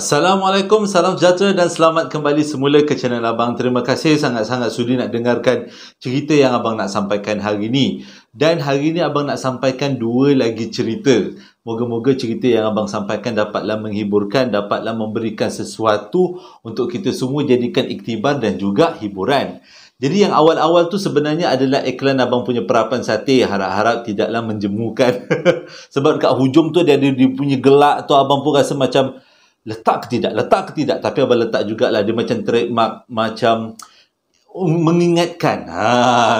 Assalamualaikum, salam sejahtera dan selamat kembali semula ke channel Abang. Terima kasih sangat-sangat sudi nak dengarkan cerita yang Abang nak sampaikan hari ini. Dan hari ini Abang nak sampaikan dua lagi cerita. Moga-moga cerita yang Abang sampaikan dapatlah menghiburkan, dapatlah memberikan sesuatu untuk kita semua jadikan iktibar dan juga hiburan. Jadi yang awal-awal tu sebenarnya adalah iklan Abang punya perapan sate. Harap-harap tidaklah menjemukan. Sebab kat hujung tu dia ada dia punya gelak tu, Abang pun rasa macam letak ke tidak. Tapi Abang letak jugalah. Dia macam trademark, macam mengingatkan.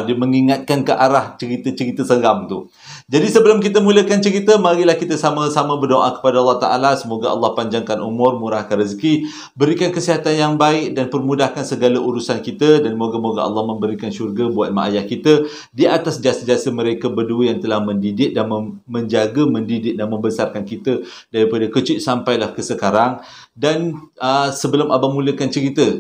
Dia mengingatkan ke arah cerita-cerita seram tu. Jadi sebelum kita mulakan cerita, marilah kita sama-sama berdoa kepada Allah Ta'ala. Semoga Allah panjangkan umur, murahkan rezeki, berikan kesihatan yang baik dan permudahkan segala urusan kita. Dan moga-moga Allah memberikan syurga buat mak ayah kita di atas jasa-jasa mereka berdua yang telah mendidik dan menjaga, mendidik dan membesarkan kita daripada kecil sampailah ke sekarang. Dan sebelum Abang mulakan cerita,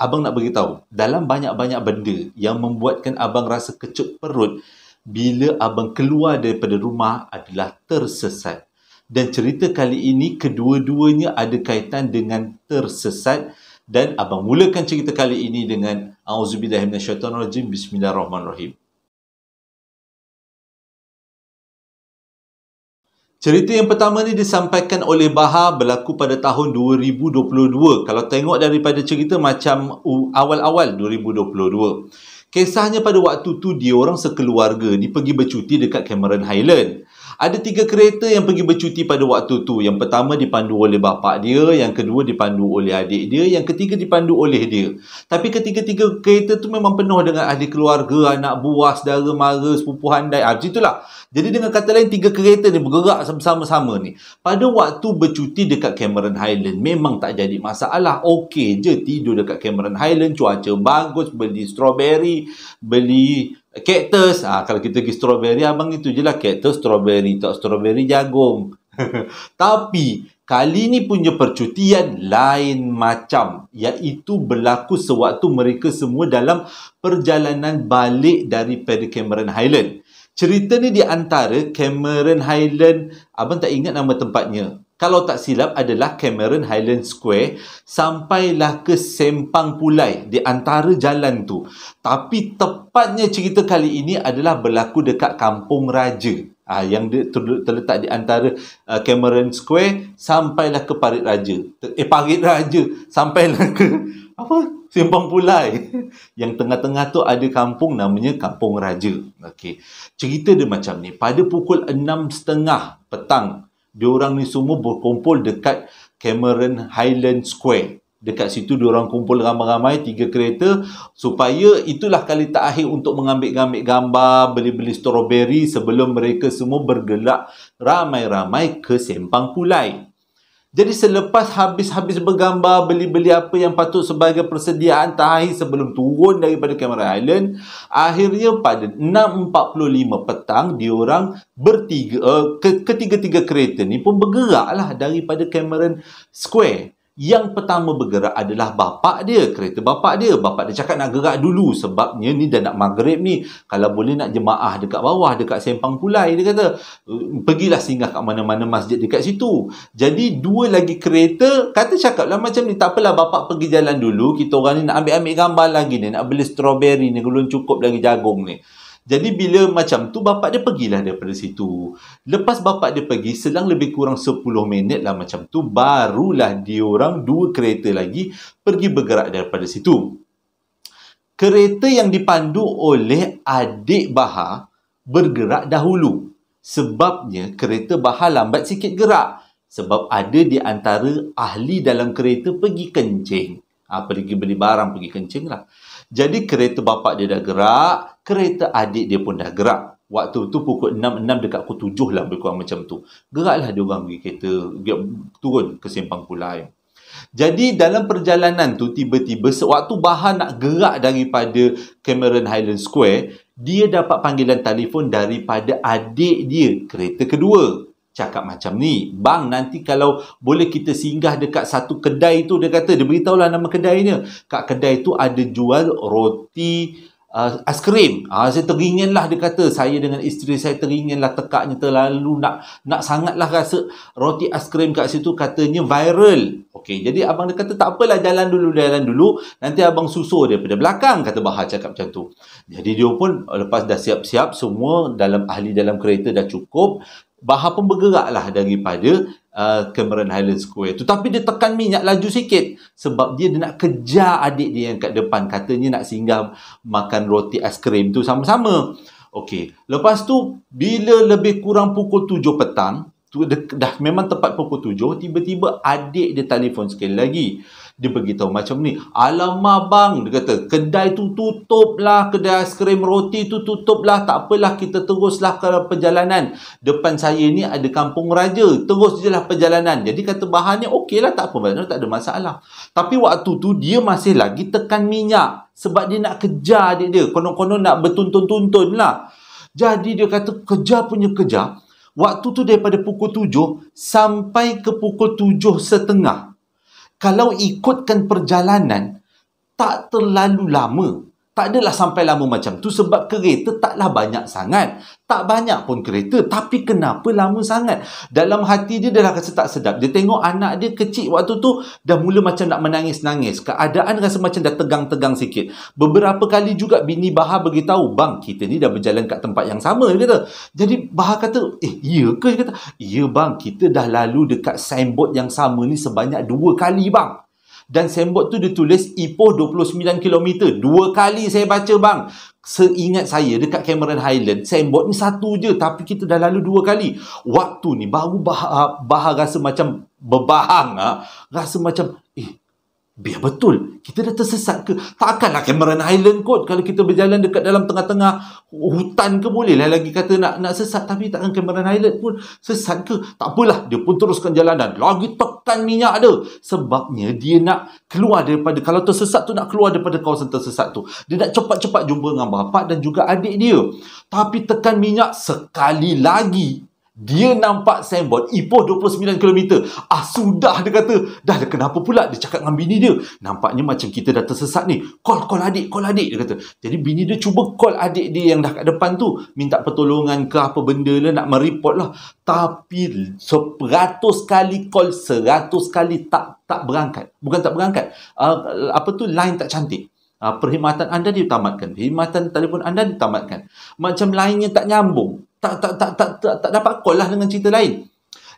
Abang nak beritahu, dalam banyak-banyak benda yang membuatkan Abang rasa kecut perut bila Abang keluar daripada rumah adalah tersesat. Dan cerita kali ini kedua-duanya ada kaitan dengan tersesat. Dan Abang mulakan cerita kali ini dengan Auzubillahiminasyaitanirrajim. Bismillahirrahmanirrahim. Cerita yang pertama ni disampaikan oleh Bahar, berlaku pada tahun 2022. Kalau tengok daripada cerita macam awal-awal 2022. Kisahnya pada waktu tu dia orang sekeluarga ni pergi bercuti dekat Cameron Highland. Ada 3 kereta yang pergi bercuti pada waktu tu. Yang pertama dipandu oleh bapa dia, yang kedua dipandu oleh adik dia, yang ketiga dipandu oleh dia. Tapi ketiga-tiga kereta tu memang penuh dengan ahli keluarga, anak buah, saudara mara, sepupu handai. Macam itulah. Jadi dengan kata lain 3 kereta ni bergerak bersama-sama ni. Pada waktu bercuti dekat Cameron Highland memang tak jadi masalah. Okey je tidur dekat Cameron Highland, cuaca bagus, beli strawberry, beli cactus. Kalau kita pergi strawberry, abang itu je lah cactus, strawberry, tak strawberry jagung. Tapi kali ni punya percutian lain macam, iaitu berlaku sewaktu mereka semua dalam perjalanan balik daripada Cameron Highland. Cerita ni di antara Cameron Highland, abang tak ingat nama tempatnya. Kalau tak silap adalah Cameron Highland Square, sampailah ke Sempang Pulai di antara jalan tu. Tapi tepatnya cerita kali ini adalah berlaku dekat Kampung Raja. Yang terletak di antara Cameron Square sampailah ke Parit Raja. Parit Raja sampailah ke Sempang Pulai. Yang tengah-tengah tu ada kampung namanya Kampung Raja. Okey. Cerita dia macam ni. Pada pukul 6.30 petang, diorang ni semua berkumpul dekat Cameron Highland Square. Dekat situ diorang kumpul ramai-ramai 3 kereta, supaya itulah kali terakhir untuk mengambil gambar, beli-beli strawberry sebelum mereka semua bergelak ramai-ramai ke Sempang Pulai. Jadi selepas habis bergambar, beli-beli apa yang patut sebagai persediaan terakhir sebelum turun daripada Cameron Highland, akhirnya pada 6.45 petang, diorang bertiga, ketiga-tiga kereta ni pun bergeraklah daripada Cameron Square. Yang pertama bergerak adalah bapak dia, kereta bapak dia. Bapak dia cakap nak gerak dulu sebabnya ni dah nak maghrib ni. Kalau boleh nak jemaah dekat bawah, dekat Sempang Pulai. Dia kata, pergilah singgah kat mana-mana masjid dekat situ. Jadi 2 lagi kereta, cakap lah macam ni, tak apalah bapak pergi jalan dulu. Kita orang ni nak ambil gambar lagi ni, nak beli strawberry ni, belum cukup lagi jagung ni. Jadi bila macam tu, bapak dia pergilah daripada situ. Lepas bapak dia pergi, selang lebih kurang 10 minit lah macam tu, barulah diorang 2 kereta lagi pergi bergerak daripada situ. Kereta yang dipandu oleh adik Bahar bergerak dahulu. Sebabnya kereta Bahar lambat sikit gerak. Sebab ada di antara ahli dalam kereta pergi kencing. Pergi beli barang, pergi kencing lah. Jadi kereta bapak dia dah gerak, kereta adik dia pun dah gerak. Waktu tu pukul 6.06 dekat pukul 7 lah, lebih kurang macam tu. Geraklah dia orang pergi kereta, turun ke Sempang Pulai. Jadi dalam perjalanan tu, tiba-tiba sewaktu Bahar nak gerak daripada Cameron Highland Square, dia dapat panggilan telefon daripada adik dia, kereta kedua. Cakap macam ni, bang, nanti kalau boleh kita singgah dekat satu kedai tu, dia kata, dia beritahulah nama kedainya. Kat kedai tu ada jual roti aiskrim. Saya teringinlah, dia kata, saya dengan isteri saya teringinlah, tekaknya terlalu nak sangatlah rasa roti aiskrim kat situ, katanya viral. Okey, jadi abang dia kata tak apalah, jalan dulu, nanti abang susul daripada belakang, kata Bahar cakap macam tu. Jadi dia pun lepas dah siap-siap semua, ahli dalam kereta dah cukup, Bahar pun bergeraklah daripada Cameron Highlands Square tu. Tapi dia tekan minyak laju sikit sebab dia nak kejar adik dia yang kat depan, katanya nak singgah makan roti aiskrim tu sama-sama. Okey, lepas tu bila lebih kurang pukul 7 petang, dah memang tepat pukul 7, tiba-tiba adik dia telefon sekali lagi. Dia beritahu macam ni, alamak bang, dia kata, kedai tu tutup lah, kedai aiskrim roti tu tutup lah, tak apalah, kita teruslah ke perjalanan. Depan saya ni ada kampung raja, terus je lah perjalanan. Jadi kata Bahar ni, okey lah, tak apa, tak ada masalah. Tapi waktu tu dia masih lagi tekan minyak sebab dia nak kejar adik dia, konon-konon nak bertuntun-tuntun lah. Jadi dia kata kejar. Waktu tu daripada pukul 7 sampai ke pukul 7.30. Kalau ikutkan perjalanan, tak terlalu lama. Tak adalah sampai lama macam tu sebab kereta taklah banyak sangat. Tak banyak pun kereta, tapi kenapa lama sangat? Dalam hati dia dah rasa tak sedap. Dia tengok anak dia kecil waktu tu dah mula macam nak menangis-nangis. Keadaan rasa macam dah tegang-tegang sikit. Beberapa kali juga bini Bahar beritahu, bang, kita ni dah berjalan kat tempat yang sama, dia kata. Jadi Bahar kata, iya ke? Dia kata, iya bang, kita dah lalu dekat signboard yang sama ni sebanyak 2 kali bang. Dan signboard tu ditulis Ipoh 29 km. 2 kali saya baca bang. Seingat saya dekat Cameron Highland, signboard ni 1 je, tapi kita dah lalu 2 kali. Waktu ni baru Bahar rasa macam berbahang. Rasa macam, biar betul, kita dah tersesat ke? Takkanlah Cameron Highland kot. Kalau kita berjalan dekat dalam tengah-tengah hutan ke, boleh lah lagi kata nak sesat. Tapi takkan Cameron Highland pun sesat ke? Tak apalah, dia pun teruskan jalanan. Lagi tekan minyak dia. Sebabnya dia nak keluar daripada, kalau tersesat tu nak keluar daripada kawasan tersesat tu. Dia nak cepat-cepat jumpa dengan bapa dan juga adik dia. Tapi tekan minyak sekali lagi, dia nampak signboard Ipoh 29 km. Sudah, dia kata. Dah kenapa pula? Dia cakap dengan bini dia, nampaknya macam kita dah tersesat ni. Call adik, dia kata. Jadi bini dia cuba call adik dia yang dah kat depan tu, minta pertolongan ke apa benda lah, nak mereport lah. Tapi 100 kali call, 100 kali tak berangkat. Bukan tak berangkat, line tak cantik. Perkhidmatan anda ditamatkan, perkhidmatan telefon anda ditamatkan, macam lainnya tak nyambung, tak dapat call lah dengan cerita lain.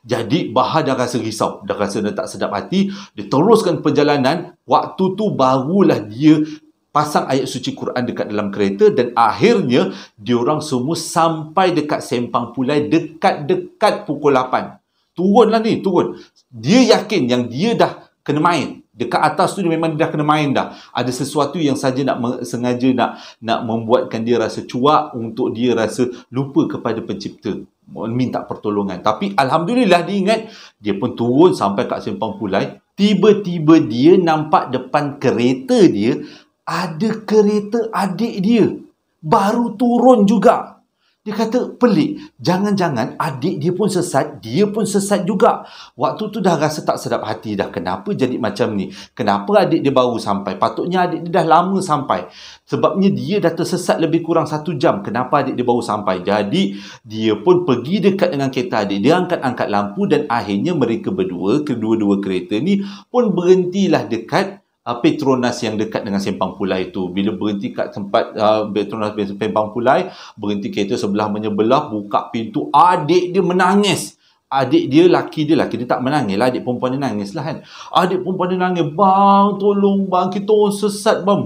Jadi Bahar dah rasa risau, dah rasa dah tak sedap hati. Dia teruskan perjalanan. Waktu tu barulah dia pasang ayat suci Quran dekat dalam kereta, dan akhirnya diorang semua sampai dekat Sempang Pulai dekat pukul 8. Turun. Dia yakin yang dia dah kena main. Dekat atas tu dia memang dah kena main dah. Ada sesuatu yang saja sengaja nak membuatkan dia rasa cuak, untuk dia rasa lupa kepada pencipta, minta pertolongan. Tapi Alhamdulillah dia ingat, dia pun turun sampai kat Sempang Pulai. Tiba-tiba dia nampak depan kereta dia ada kereta adik dia, baru turun juga. Dia kata pelik, jangan-jangan adik dia pun sesat, dia pun sesat juga. Waktu tu dah rasa tak sedap hati dah. Kenapa jadi macam ni? Kenapa adik dia baru sampai? Patutnya adik dia dah lama sampai. Sebabnya dia dah tersesat lebih kurang 1 jam. Kenapa adik dia baru sampai? Jadi dia pun pergi dekat dengan kereta adik dia, angkat-angkat lampu, dan akhirnya mereka berdua, kedua-dua kereta ni pun berhentilah dekat Petronas yang dekat dengan Sempang Pulai tu. Bila berhenti kat tempat Petronas Sempang Pulai, berhenti kereta sebelah menyebelah, buka pintu, adik dia menangis. Adik dia, laki dia tak menangis lah, adik perempuan dia nangis lah kan. Adik perempuan dia nangis, bang tolong bang, kita orang sesat bang.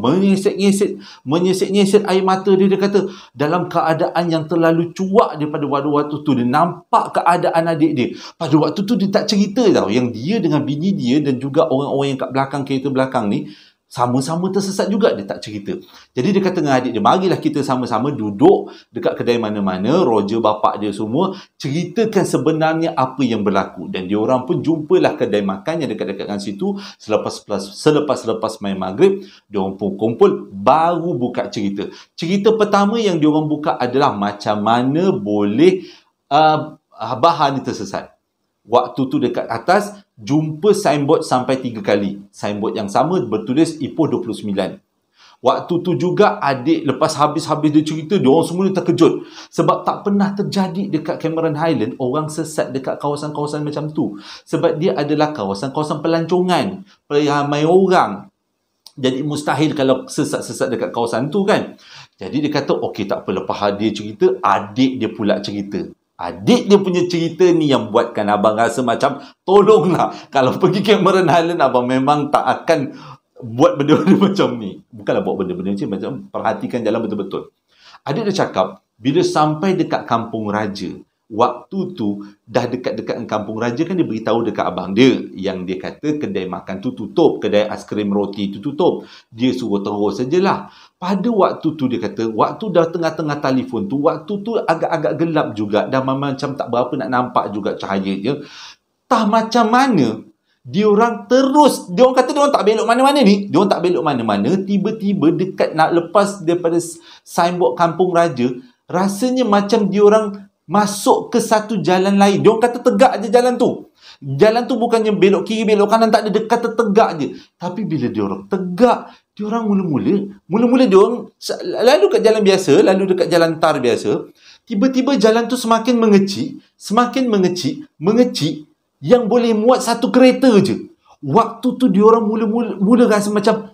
Menyesek-nyesek air mata dia. Dia kata dalam keadaan yang terlalu cuak daripada waktu tu, dia nampak keadaan adik dia. Pada waktu tu dia tak cerita tau, yang dia dengan bini dia dan juga orang-orang yang kat belakang kereta belakang ni sama-sama tersesat juga. Dia tak cerita. Jadi dia kata dengan adik dia, marilah kita sama-sama duduk dekat kedai mana-mana, Roger, bapak dia semua, ceritakan sebenarnya apa yang berlaku. Dan diorang pun jumpalah kedai makan yang dekat-dekat dengan situ. Selepas main maghrib, diorang pun kumpul, baru buka cerita. Cerita pertama yang diorang buka adalah macam mana boleh Bahar ni tersesat. Waktu tu dekat atas jumpa signboard sampai 3 kali. Signboard yang sama bertulis Ipoh 29. Waktu tu juga adik lepas habis-habis dia cerita, diorang semua terkejut. Sebab tak pernah terjadi dekat Cameron Highland orang sesat dekat kawasan-kawasan macam tu. Sebab dia adalah kawasan-kawasan pelancongan, ramai orang. Jadi mustahil kalau sesat-sesat dekat kawasan tu kan. Jadi dia kata, okey tak apa, lepas dia cerita, adik dia pula cerita. Adik dia punya cerita ni yang buatkan abang rasa macam, tolonglah, kalau pergi Cameron Highland, abang memang tak akan buat benda-benda macam ni. Bukanlah buat benda-benda macam perhatikan jalan betul-betul. Adik dia cakap, bila sampai dekat Kampung Raja, waktu tu dah dekat-dekat Kampung Raja kan, dia beritahu dekat abang dia yang dia kata kedai makan tu tutup, kedai aiskrim roti tu tutup. Dia suruh terus sajalah. Pada waktu tu dia kata, waktu dah tengah-tengah telefon tu, waktu tu agak-agak gelap juga, dah macam tak berapa nak nampak juga cahayanya. Tah macam mana diorang kata diorang tak belok mana-mana ni. Diorang tak belok mana-mana. Tiba-tiba dekat nak lepas daripada signboard Kampung Raja, rasanya macam diorang masuk ke satu jalan lain. Diorang kata tegak je jalan tu. Jalan tu bukannya belok kiri, belok kanan, tak ada, kata tegak je. Tapi bila diorang tegak, diorang mula-mula diorang lalu kat jalan biasa, lalu dekat jalan tar biasa. Tiba-tiba jalan tu semakin mengecil, yang boleh muat satu kereta je. Waktu tu diorang mula rasa macam,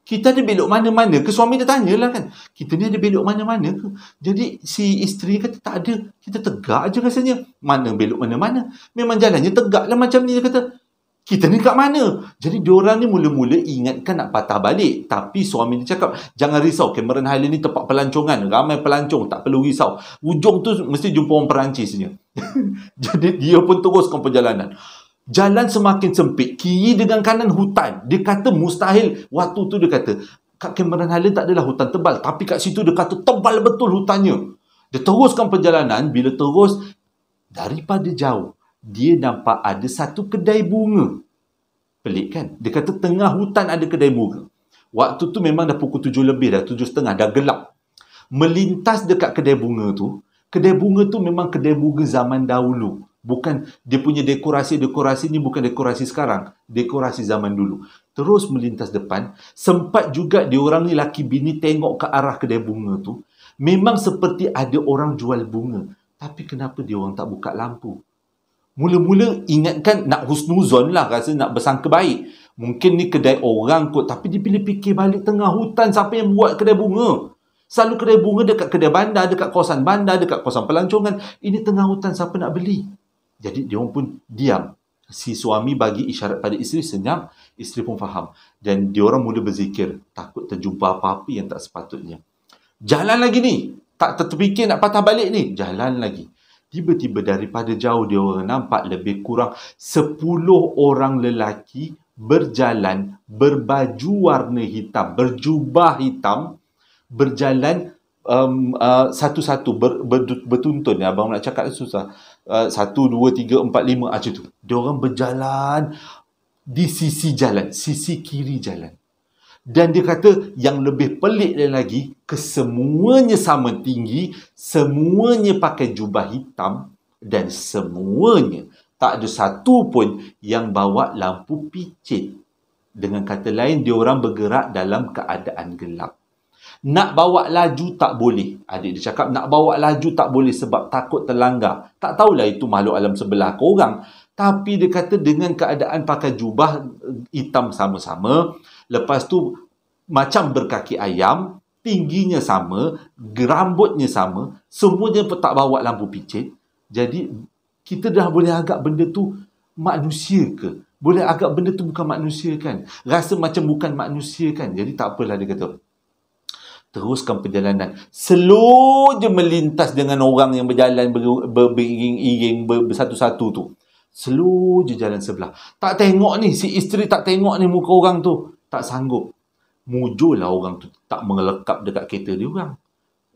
kita ada belok mana-mana ke? Suami dia tanyalah kan, kita ni ada belok mana-mana ke? Jadi si isteri kata tak ada, kita tegak je rasanya. Mana belok mana-mana, memang jalannya tegak lah macam ni. Dia kata, kita ni kat mana? Jadi diorang ni mula-mula ingatkan nak patah balik. Tapi suami dia cakap, jangan risau, Cameron Highland ni tempat pelancongan, ramai pelancong, tak perlu risau. Ujung tu mesti jumpa orang Perancisnya. Jadi dia pun teruskan perjalanan. Jalan semakin sempit, kiri dengan kanan hutan. Dia kata mustahil. Waktu tu dia kata, kat Cameron Highland tak adalah hutan tebal, tapi kat situ dia kata tebal betul hutannya. Dia teruskan perjalanan. Bila terus, daripada jauh, dia nampak ada satu kedai bunga. Pelik kan? Dia kata tengah hutan ada kedai bunga. Waktu tu memang dah pukul 7 lebih, dah 7.30, dah gelap. Melintas dekat kedai bunga tu memang kedai bunga zaman dahulu. Bukan, dia punya dekorasi ni bukan dekorasi sekarang, dekorasi zaman dulu. Terus melintas depan, sempat juga diorang ni laki bini tengok ke arah kedai bunga tu. Memang seperti ada orang jual bunga. Tapi kenapa diorang tak buka lampu? Mula-mula ingatkan nak husnuzon lah, rasa nak bersangka baik. Mungkin ni kedai orang kot. Tapi dia bila fikir balik, tengah hutan, siapa yang buat kedai bunga? Selalu kedai bunga dekat kedai bandar, dekat kawasan bandar, dekat kawasan pelancongan. Ini tengah hutan, siapa nak beli? Jadi dia pun diam. Si suami bagi isyarat pada isteri, senyap. Isteri pun faham. Dan diorang mula berzikir, takut terjumpa apa-apa yang tak sepatutnya. Jalan lagi ni. Tak terfikir nak patah balik ni. Jalan lagi. Tiba-tiba daripada jauh dia orang nampak lebih kurang 10 orang lelaki berjalan, berbaju warna hitam, berjubah hitam, berjalan satu-satu, bertuntun. Abang nak cakap susah. 1, 2, 3, 4, 5 macam tu. Dia orang berjalan di sisi jalan, sisi kiri jalan. Dan dia kata yang lebih pelik lagi, kesemuanya sama tinggi, semuanya pakai jubah hitam, dan semuanya tak ada satu pun yang bawa lampu picit. Dengan kata lain, diorang bergerak dalam keadaan gelap. Nak bawa laju tak boleh. Adik dia cakap nak bawa laju tak boleh sebab takut terlanggar. Tak tahulah itu makhluk alam sebelah ke orang. Tapi dia kata dengan keadaan pakai jubah hitam sama-sama, lepas tu macam berkaki ayam, tingginya sama, rambutnya sama, semuanya tak bawa lampu picit. Jadi kita dah boleh agak benda tu manusia ke? Boleh agak benda tu bukan manusia kan? Rasa macam bukan manusia kan? Jadi tak apalah, dia kata. Teruskan perjalanan. Slow je melintas dengan orang yang berjalan beriring-iring bersatu-satu tu. Slow je jalan sebelah. Tak tengok ni, si isteri tak tengok ni muka orang tu. Tak sanggup. Mujurlah orang tu tak mengelekap dekat kereta dia orang.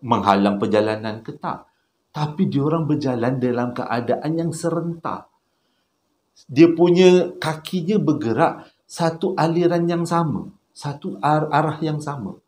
Menghalang perjalanan ke tak. Tapi dia orang berjalan dalam keadaan yang serentak. Dia punya kakinya bergerak satu aliran yang sama. Satu arah yang sama.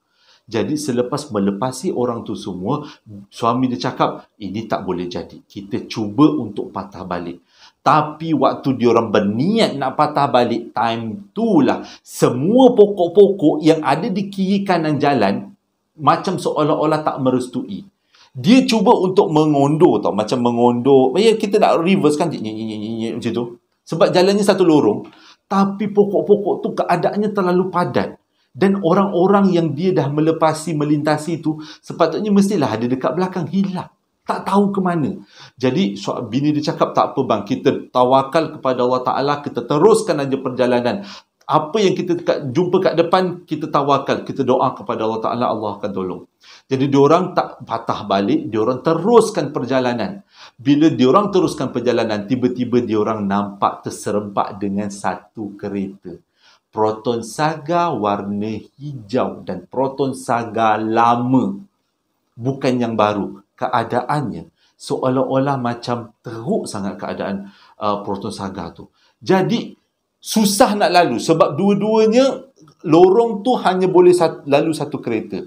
Jadi selepas melepasi orang tu semua, suami dia cakap, ini tak boleh jadi. Kita cuba untuk patah balik. Tapi waktu diorang berniat nak patah balik, time tu lah semua pokok-pokok yang ada di kiri kanan jalan macam seolah-olah tak merestui. Dia cuba untuk mengondur tau, macam mengondur. Ya, kita nak reverse kan, macam tu. Sebab jalannya satu lorong. Tapi pokok-pokok tu keadaannya terlalu padat. Dan orang-orang yang dia dah melintasi tu, sepatutnya mestilah ada dekat belakang, hilang. Tak tahu ke mana. Jadi bini dia cakap, tak apa bang, kita tawakal kepada Allah Ta'ala, kita teruskan aja perjalanan. Apa yang kita jumpa kat depan, kita tawakal, kita doa kepada Allah Ta'ala, Allah akan tolong. Jadi diorang tak patah balik, diorang teruskan perjalanan. Bila diorang teruskan perjalanan, tiba-tiba diorang nampak terserempak dengan satu kereta. Proton Saga warna hijau dan Proton Saga lama. Bukan yang baru. Keadaannya seolah-olah macam teruk sangat keadaan Proton Saga tu. Jadi susah nak lalu sebab dua-duanya lorong tu hanya boleh lalu satu kereta.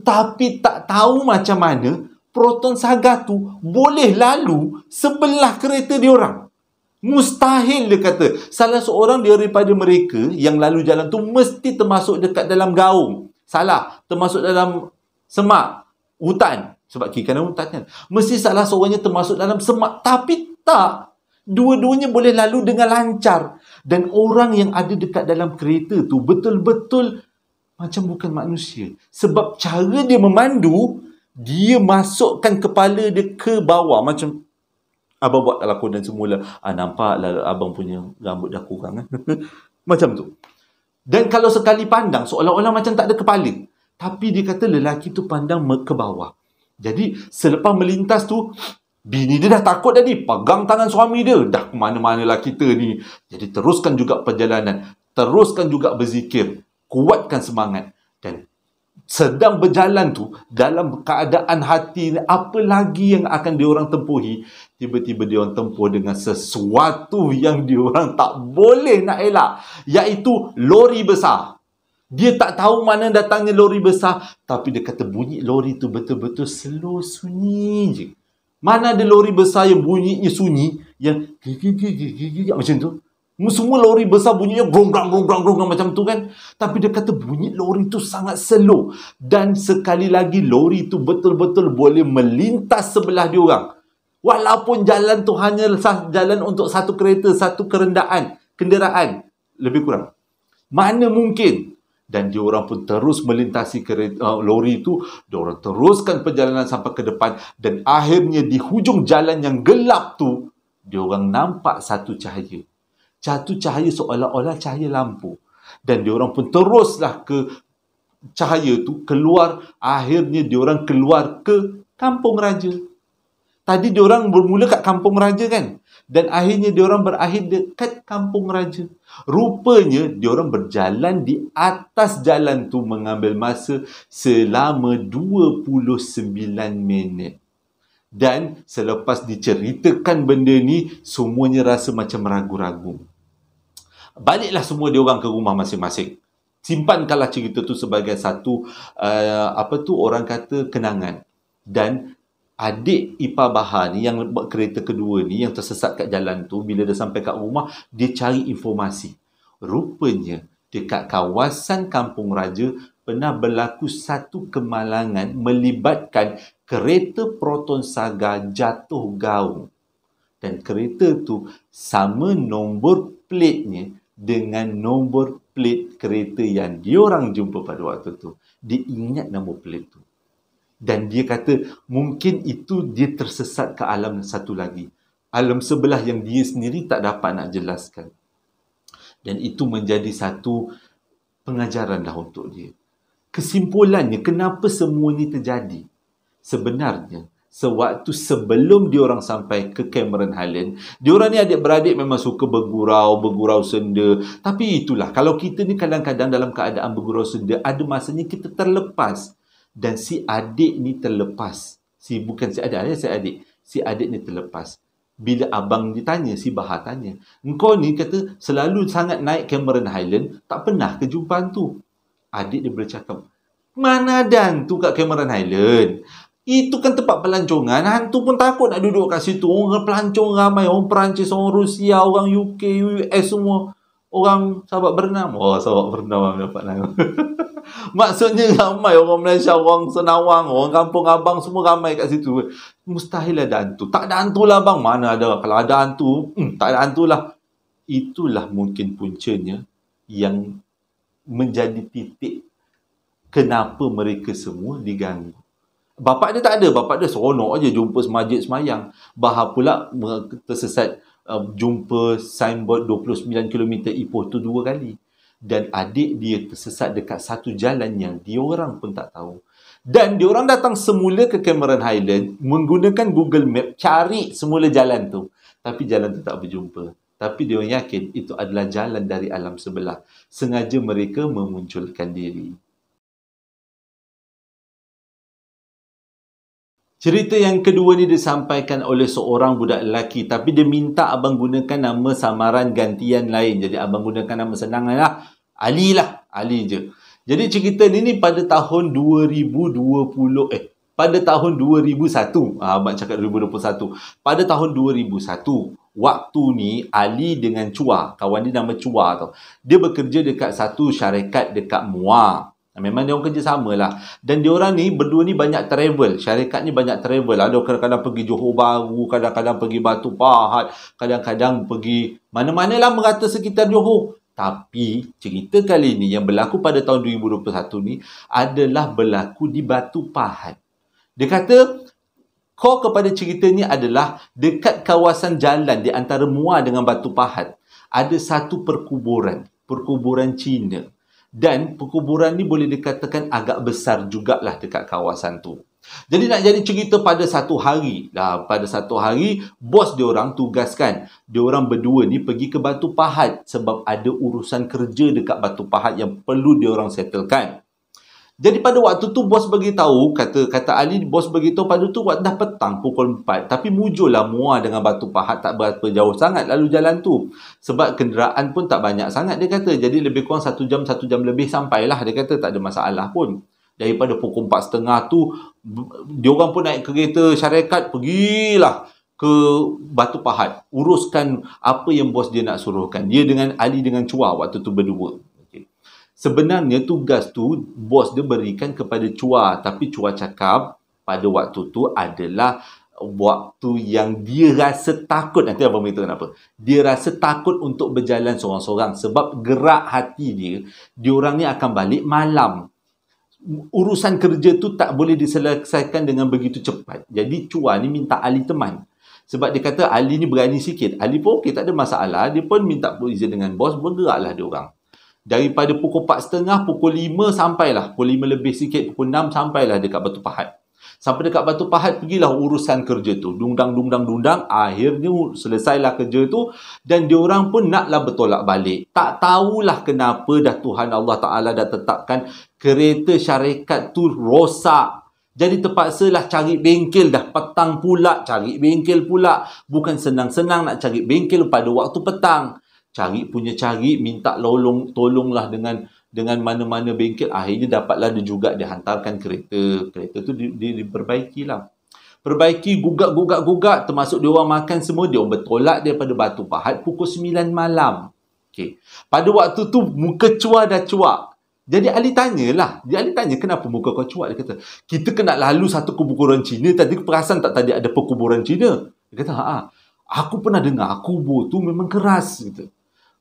Tapi tak tahu macam mana Proton Saga tu boleh lalu sebelah kereta diorang. Mustahil, dia kata. Salah seorang daripada mereka yang lalu jalan tu mesti termasuk dekat dalam gaung. Salah, termasuk dalam semak, hutan. Sebab kiri kanan hutan kan. Mesti salah seorangnya termasuk dalam semak. Tapi tak. Dua-duanya boleh lalu dengan lancar. Dan orang yang ada dekat dalam kereta tu betul-betul macam bukan manusia. Sebab cara dia memandu, dia masukkan kepala dia ke bawah. Macam abang buat lakonan semula. Nampak lah abang punya rambut dah kurang. Macam tu. Dan kalau sekali pandang, seolah-olah macam tak ada kepala. Tapi dia kata lelaki tu pandang ke bawah. Jadi selepas melintas tu, bini dia dah takut tadi. Pegang tangan suami dia. Dah ke mana-manalah kita ni. Jadi teruskan juga perjalanan. Teruskan juga berzikir. Kuatkan semangat. Dan sedang berjalan tu, dalam keadaan hati ni, apa lagi yang akan diorang tempuhi? Tiba-tiba diorang tempuh dengan sesuatu yang diorang tak boleh nak elak. Iaitu lori besar. Dia tak tahu mana datangnya lori besar. Tapi dia kata bunyi lori tu betul-betul slow, sunyi je. Mana ada lori besar yang bunyinya sunyi, yang macam tu. Semua lori besar bunyinya grong-grong macam tu kan. Tapi dia kata bunyi lori tu sangat slow. Dan sekali lagi lori tu betul-betul boleh melintas sebelah diorang. Walaupun jalan tu hanya jalan untuk satu kereta, satu kenderaan. Lebih kurang. Mana mungkin? Dan diorang pun terus melintasi lori itu. Diorang teruskan perjalanan sampai ke depan. Dan akhirnya di hujung jalan yang gelap tu, diorang nampak satu cahaya. Satu cahaya seolah-olah cahaya lampu. Dan diorang pun teruslah ke cahaya tu, keluar. Akhirnya diorang keluar ke Kampung Raja. Tadi diorang bermula kat Kampung Raja kan. Dan akhirnya diorang berakhir dekat Kampung Raja. Rupanya diorang berjalan di atas jalan tu mengambil masa selama 29 minit. Dan selepas diceritakan benda ni, semuanya rasa macam ragu-ragu. Baliklah semua diorang ke rumah masing-masing. Simpankanlah cerita tu sebagai satu orang kata kenangan. Dan adik ipar Bahar ni yang kereta kedua ni yang tersesat kat jalan tu, bila dia sampai kat rumah, dia cari informasi. Rupanya dekat kawasan Kampung Raja pernah berlaku satu kemalangan melibatkan kereta Proton Saga jatuh gaung. Dan kereta tu sama nombor platenya dengan nombor plat kereta yang diorang jumpa pada waktu tu. Dia ingat nombor plat tu. Dan dia kata mungkin itu dia tersesat ke alam satu lagi. Alam sebelah yang dia sendiri tak dapat nak jelaskan. Dan itu menjadi satu pengajaran dah untuk dia. Kesimpulannya, kenapa semua ni terjadi? Sebenarnya, sewaktu sebelum diorang sampai ke Cameron Highland, diorang ni adik-beradik memang suka bergurau senda. Tapi itulah, kalau kita ni kadang-kadang dalam keadaan bergurau senda, ada masanya kita terlepas. Dan si adik ni terlepas. Si adik ni terlepas. Bila abang ditanya, si Bahar tanya, engkau ni kata selalu sangat naik Cameron Highland, tak pernah ke jumpa hantu? Adik dia bercakap, mana ada hantu kat Cameron Highland? Itu kan tempat pelancongan. Hantu pun takut nak duduk kat situ. Orang pelancong ramai. Orang Perancis, orang Rusia, orang UK, US semua. Orang sahabat berenam. Oh, sahabat berenam dapat nama. Maksudnya ramai orang Malaysia, orang Senawang, orang Kampung Abang semua ramai kat situ. Mustahil ada hantu. Tak ada hantu lah bang. Mana ada. Kalau ada hantu, tak ada hantu lah. Itulah mungkin puncanya yang menjadi titik kenapa mereka semua diganggu. Bapak dia tak ada. Bapak dia seronok aja jumpa semajid semayang. Bahar pula tersesat jumpa signboard 29 km Ipoh tu 2 kali. Dan adik dia tersesat dekat satu jalan yang diorang pun tak tahu. Dan diorang datang semula ke Cameron Highland menggunakan Google Map cari semula jalan tu. Tapi jalan tu tak berjumpa. Tapi diorang yakin itu adalah jalan dari alam sebelah. Sengaja mereka memunculkan diri. Cerita yang kedua ni disampaikan oleh seorang budak lelaki. Tapi dia minta abang gunakan nama samaran gantian lain. Jadi abang gunakan nama senang lah. Ali lah. Ali je. Jadi cerita ni pada tahun 2020. Pada tahun 2001. Abang cakap 2021. Pada tahun 2001. Waktu ni Ali dengan Chua. Kawan dia nama Chua tau. Dia bekerja dekat satu syarikat dekat Muar. Memang dia orang kerja sama lah. Dan dia orang ni berdua ni banyak travel. Syarikat ni banyak travel. Ada kadang-kadang pergi Johor Bahru, kadang-kadang pergi Batu Pahat, kadang-kadang pergi mana-mana lah merata sekitar Johor. Tapi cerita kali ni yang berlaku pada tahun 2021 ni adalah berlaku di Batu Pahat. Dia kata core kepada cerita ni adalah dekat kawasan jalan di antara Muar dengan Batu Pahat ada satu perkuburan. Perkuburan Cina. Dan perkuburan ni boleh dikatakan agak besar jugalah dekat kawasan tu. Jadi nak jadi cerita pada satu hari. Pada satu hari, bos diorang tugaskan diorang berdua ni pergi ke Batu Pahat sebab ada urusan kerja dekat Batu Pahat yang perlu diorang settlekan. Jadi pada waktu tu bos beritahu, kata Ali, bos beritahu pada tu waktu dah petang pukul 4. Tapi mujurlah Muar dengan Batu Pahat tak berapa jauh sangat lalu jalan tu. Sebab kenderaan pun tak banyak sangat dia kata. Jadi lebih kurang 1 jam lebih sampailah dia kata, tak ada masalah pun. Daripada pukul 4.30 tu, diorang pun naik kereta syarikat, pergilah ke Batu Pahat. Uruskan apa yang bos dia nak suruhkan. Dia dengan Ali dengan Chua waktu tu berdua. Sebenarnya tugas tu bos dia berikan kepada Chua. Tapi Chua cakap pada waktu tu adalah waktu yang dia rasa takut. Nanti abang beritahu kenapa. Dia rasa takut untuk berjalan seorang-seorang. Sebab gerak hati dia, diorang ni akan balik malam. Urusan kerja tu tak boleh diselesaikan dengan begitu cepat. Jadi Chua ni minta Ali teman. Sebab dia kata Ali ni berani sikit. Ali pun okey, tak ada masalah. Dia pun minta izin dengan bos, bergeraklah diorang. Daripada pukul 4.30, pukul 5 sampailah. Pukul 5 lebih sikit, pukul 6 sampailah dekat Batu Pahat. Sampai dekat Batu Pahat, pergilah urusan kerja tu. Dundang. Akhirnya selesailah kerja tu. Dan diorang pun naklah bertolak balik. Tak tahulah kenapa dah Tuhan Allah Ta'ala dah tetapkan kereta syarikat tu rosak. Jadi terpaksalah cari bengkel dah. Petang pula cari bengkel pula. Bukan senang-senang nak cari bengkel pada waktu petang. Cari, minta tolonglah dengan mana-mana bengkel. Akhirnya dapatlah dia juga dihantarkan kereta. Kereta tu diperbaikilah. Perbaiki, gugat, termasuk dia orang makan semua. Dia orang bertolak daripada Batu Pahat pukul 9 malam. Okay. Pada waktu tu, muka Chua dah cuak. Jadi Ali tanyalah. Ali tanya, kenapa muka kau cuak? Dia kata, kita kena lalu satu kuburan Cina. Tadi perasan tak tadi ada perkuburan Cina? Dia kata, aku pernah dengar kubur tu memang keras. Gitu.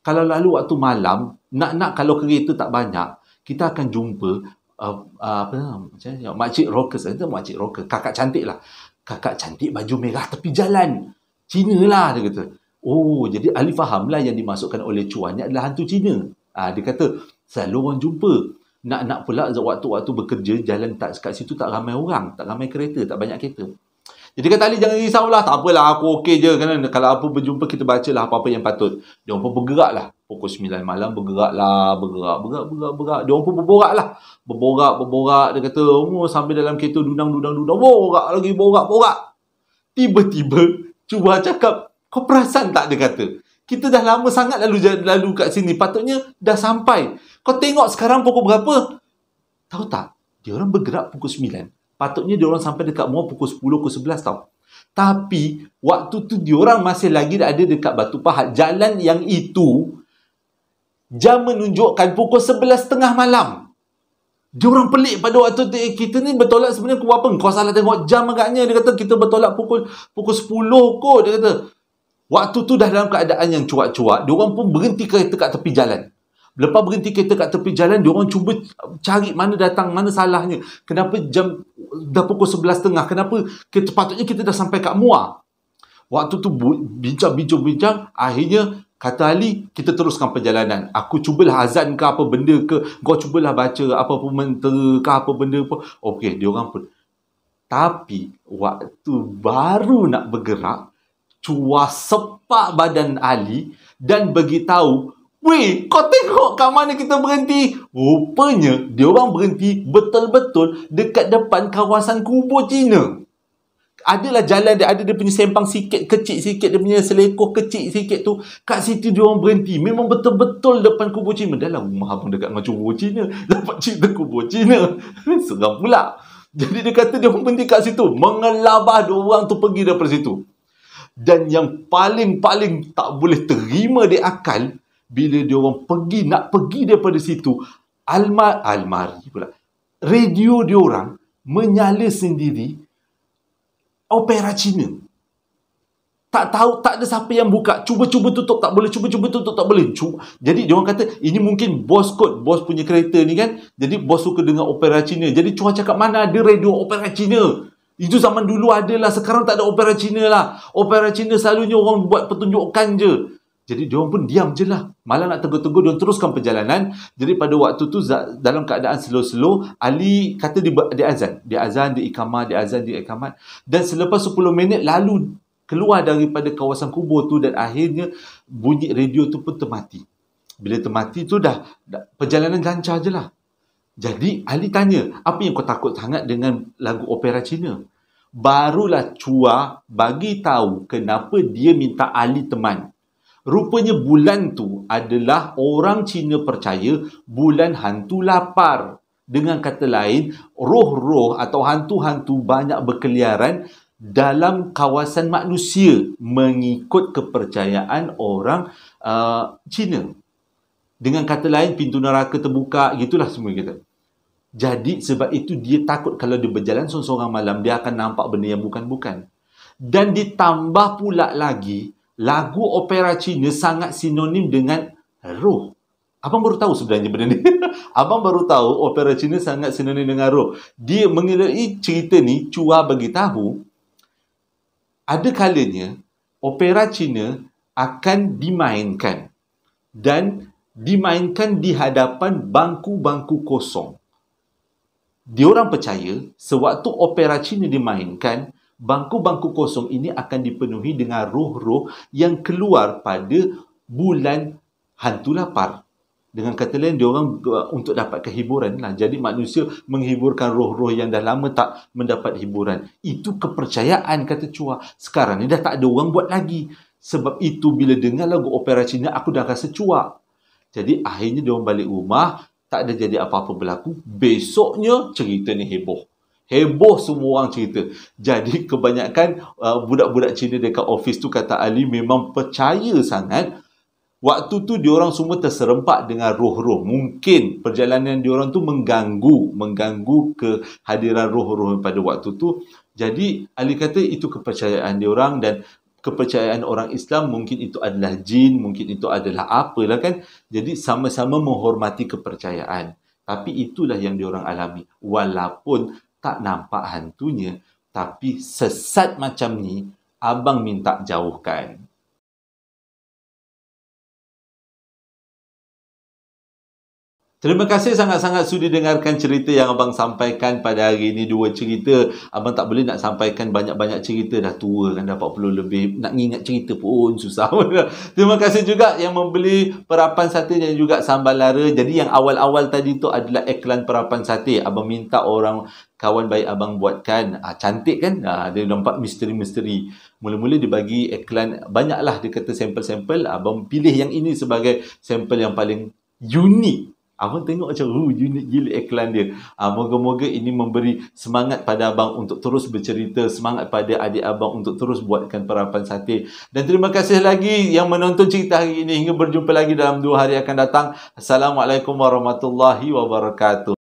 Kalau lalu waktu malam, nak kalau kereta tak banyak, kita akan jumpa Makcik Rockers. Makcik Rockers, kakak cantik lah. Kakak cantik baju merah tepi jalan. Cina lah, dia kata. Oh, jadi Ali fahamlah yang dimasukkan oleh Chua ni adalah hantu Cina. Dia kata, selalu orang jumpa. Nak pula waktu-waktu bekerja, jalan tak kat situ tak ramai orang, tak ramai kereta, tak banyak kereta. Jadi kata Ali, jangan risaulah. Tak apalah, aku okey je. Kerana kalau apa berjumpa, kita bacalah apa-apa yang patut. Dia orang pun bergeraklah. Pukul 9 malam bergerak. Dia orang pun berboraklah. Berborak. Dia kata, sampai dalam kereta dundang. Borak. Tiba-tiba, Chua cakap, kau perasan tak? Dia kata, kita dah lama sangat lalu kat sini. Patutnya dah sampai. Kau tengok sekarang pukul berapa? Tahu tak? Dia orang bergerak pukul 9. Patutnya diorang sampai dekat Muar pukul 10, pukul 11 tau. Tapi waktu tu diorang masih lagi ada dekat Batu Pahat. Jalan yang itu jam menunjukkan pukul 11.30 malam. Diorang pelik pada waktu tu, kita ni bertolak sebenarnya pukul apa? Kau salah tengok jam agaknya. Dia kata kita bertolak pukul 10 kot. Dia kata waktu tu dah dalam keadaan yang cuak-cuak. Diorang pun berhenti kereta kat tepi jalan. Lepas berhenti kereta kat tepi jalan, diorang cuba cari mana datang, mana salahnya. Kenapa jam dah pukul 11.30? Kenapa patutnya kita dah sampai kat Muar? Waktu tu bincang, akhirnya kata Ali, kita teruskan perjalanan. Aku cubalah azan ke apa benda ke, kau cubalah baca apa pun mentera ke apa benda pun. Okey, diorang pun. Tapi waktu baru nak bergerak, cuar sepak badan Ali dan beritahu, weh, kau tengok kat mana kita berhenti? Rupanya, diorang berhenti betul-betul dekat depan kawasan kubur Cina. Adalah jalan dia, ada dia punya sempang sikit, kecil sikit, dia punya selekoh kecil sikit tu. Kat situ diorang berhenti. Memang betul-betul depan kubur Cina. Dah lah rumah abang dekat dengan kubur Cina. Dapat cerita kubur Cina. Seram pula. Jadi dia kata dia berhenti kat situ. Mengelabah diorang tu pergi daripada situ. Dan yang paling-paling tak boleh terima di akal, bila diorang nak pergi daripada situ, almari pula, radio diorang menyala sendiri, opera Cina. Tak tahu, tak ada siapa yang buka. Cuba tutup, tak boleh. Cuba tutup, tak boleh. Jadi diorang kata, ini mungkin bos kot, bos punya kereta ni kan. Jadi bos suka dengar opera Cina. Jadi cuba cakap, mana ada radio opera Cina? Itu zaman dulu adalah, sekarang tak ada opera Cina lah. Opera Cina selalunya orang buat pertunjukan je. Jadi diorang pun diam je lah. Malah nak tegur-tegur, diorang teruskan perjalanan. Jadi pada waktu tu, dalam keadaan slow-slow, Ali kata dia azan. Dia azan, dia ikamat, dia azan, dia ikamat. Dan selepas 10 minit, lalu keluar daripada kawasan kubur tu dan akhirnya bunyi radio tu pun termati. Bila termati tu dah perjalanan lancar je lah. Jadi Ali tanya, apa yang kau takut sangat dengan lagu opera Cina? Barulah Chua bagi tahu kenapa dia minta Ali teman. Rupanya bulan tu adalah orang Cina percaya bulan hantu lapar. Dengan kata lain, roh-roh atau hantu-hantu banyak berkeliaran dalam kawasan manusia mengikut kepercayaan orang Cina. Dengan kata lain, pintu neraka terbuka, gitulah semua kita. Jadi sebab itu dia takut kalau dia berjalan seorang-seorang malam, dia akan nampak benda yang bukan-bukan. Dan ditambah pula lagi, lagu opera Cina sangat sinonim dengan roh. Abang baru tahu sebenarnya benda ni. Abang baru tahu opera Cina sangat sinonim dengan roh. Dia mengenai cerita ni, Chua bagi tahu, ada kalanya opera Cina akan dimainkan. Dan dimainkan di hadapan bangku-bangku kosong. Diorang percaya, sewaktu opera Cina dimainkan, bangku-bangku kosong ini akan dipenuhi dengan roh-roh yang keluar pada bulan hantu lapar. Dengan kata lain, diorang untuk dapat kehiburan lah. Jadi manusia menghiburkan roh-roh yang dah lama tak mendapat hiburan. Itu kepercayaan, kata Chua. Sekarang ni dah tak ada orang buat lagi. Sebab itu bila dengar lagu opera Cina, aku dah rasa cuak. Jadi akhirnya diorang balik rumah, tak ada jadi apa-apa berlaku. Besoknya cerita ni heboh. Heboh semua orang cerita. Jadi kebanyakan budak-budak Cina dekat office tu kata Ali memang percaya sangat. Waktu tu diorang semua terserempak dengan roh-roh. Mungkin perjalanan diorang tu mengganggu kehadiran roh-roh pada waktu tu. Jadi Ali kata itu kepercayaan diorang dan kepercayaan orang Islam mungkin itu adalah jin, mungkin itu adalah apalah kan. Jadi sama-sama menghormati kepercayaan. Tapi itulah yang diorang alami. Walaupun tak nampak hantunya, tapi sesat macam ni, abang minta jauhkan. Terima kasih sangat-sangat sudi dengarkan cerita yang abang sampaikan pada hari ini. 2 cerita. Abang tak boleh nak sampaikan banyak-banyak cerita. Dah tua kan, dah 40 lebih. Nak ingat cerita pun susah. Terima kasih juga yang membeli perapan sate dan juga sambal lara. Jadi yang awal-awal tadi tu adalah iklan perapan sate. Abang minta orang kawan baik abang buatkan. Cantik kan? Dia nampak misteri-misteri. Mula-mula dia bagi iklan. Banyaklah dia kata sampel-sampel. Abang pilih yang ini sebagai sampel yang paling unik. Abang tengok macam unik gila iklan dia. Moga-moga ini memberi semangat pada abang untuk terus bercerita, semangat pada adik abang untuk terus buatkan perapan sate. Dan terima kasih lagi yang menonton cerita hari ini. Hingga berjumpa lagi dalam 2 hari akan datang. Assalamualaikum warahmatullahi wabarakatuh.